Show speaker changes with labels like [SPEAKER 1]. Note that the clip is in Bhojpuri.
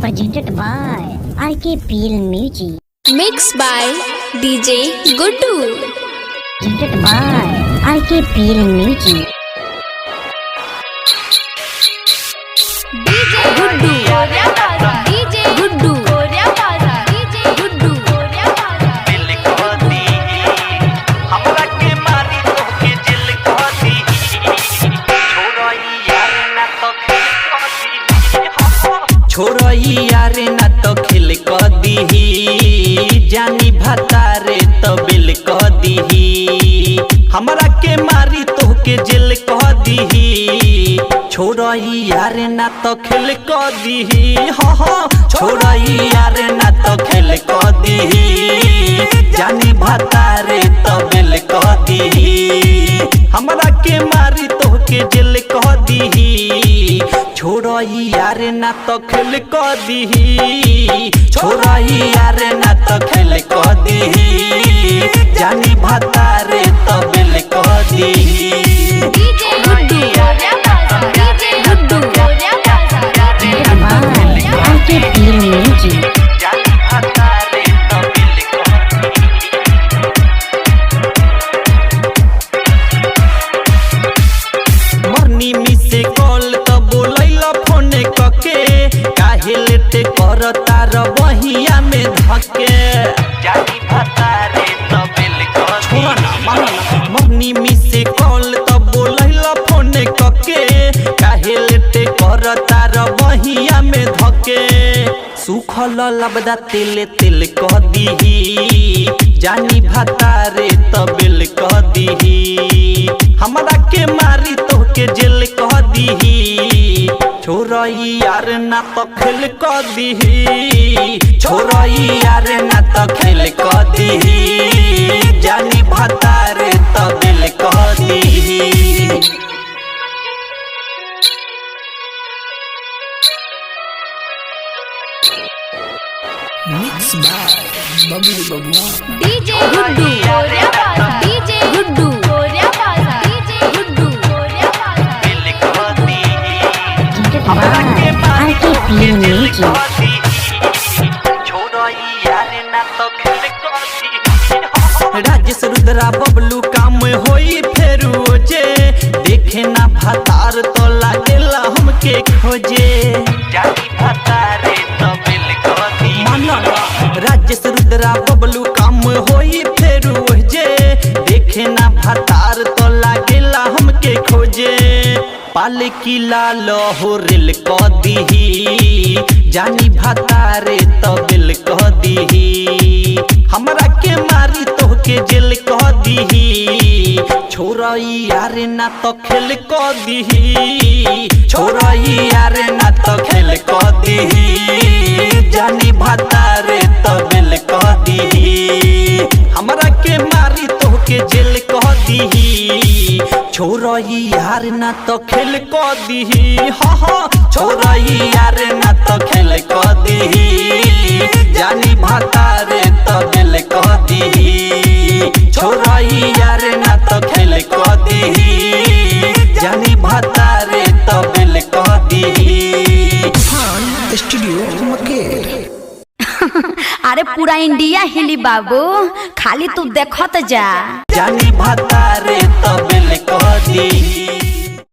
[SPEAKER 1] Presented by RKPL Music.
[SPEAKER 2] Mixed by DJ Guddu.
[SPEAKER 1] Presented by RKPL Music.
[SPEAKER 2] DJ Guddu. DJ Guddu. DJ Guddu.
[SPEAKER 3] दिल को दी हमरा के मारी तो के दिल को दी छोड़ई यार ना तो खिल को दी जानी भतारे तो बिल को दी हमरा के मारी तो के दिल को दी छोड़ई यार ना तो खिल को दी छोड़ई यार ना तो खिल को दी जानी भतारे तो बिल को दी हमरा के मारी तो के दिल को दी छोड़ई यार ना तो खिल को दी छोड़ई यार ना तो खिल को दी जानी भतारे तो बिल को दी
[SPEAKER 2] DJ Guddu. DJ Guddu.
[SPEAKER 1] Presented by RKPL Music.
[SPEAKER 3] जानी भतारे तो बिल को दी मरनी मी से कॉल तो बोलैला फोन कके काहे लेट कर तार बहिया में धके जानी भतारे तो बिल को छोरा ना मारना मरनी मी से कॉल तो बोलैला फोन कके काहे लेट कर तार बहिया में धके सुखल लबदा तिल तिल कह दीही जानी भतारे तो बिल कह दीही हमरा के मारी तो के जेल कह दीही छोड़ई यार ना तो खेल कह दीही छोड़ई यार ना तो खेल कह दीही जानी भतारे तो बिल कह दीही
[SPEAKER 2] DJ Guddu. DJ Guddu. DJ Guddu.
[SPEAKER 3] Bill कह दीही
[SPEAKER 1] Presented
[SPEAKER 3] हमरा के
[SPEAKER 1] by
[SPEAKER 3] मारी तो के
[SPEAKER 1] RKPL
[SPEAKER 3] जेल
[SPEAKER 1] Music.
[SPEAKER 3] कह दीही छोड़ई यार ना तो खेल कह दीही राजेश रुद्रा बबलू काम होई फेरू जे देखे ना भतार तो लागेला हमके खोजे जानी भतारे तो बिल को दी राजेश रुद्रा बबलू काम होई फेरू जे देखे ना भतार तो लागेला हमके खोजे पाल की लाल हो रिल को दीही जानी भतारे तो बिल को दीही हमरा के मारी तो के जेल कह दीही छोड़ई यार ना तो खेल कह दीही छोड़ई यार ना तो खेल कह दीही जानी भतारे तो बिल कह दीही हमरा के मारी तो के जेल कह दीही छोड़ई यार ना तो खेल कह दीही छोड़ई यार ना तो खेल कह दीही जानी भतारे तो बिल कह दीही छोड़ई यार ना तो खेल कह दीही जानी भतारे तो बिल कह दीही
[SPEAKER 4] स्टूडियो मकेर।
[SPEAKER 5] अरे पूरा इंडिया हिली बाबू, खाली तू देखत जा।
[SPEAKER 3] जानी भतारे तो बिल कह दी।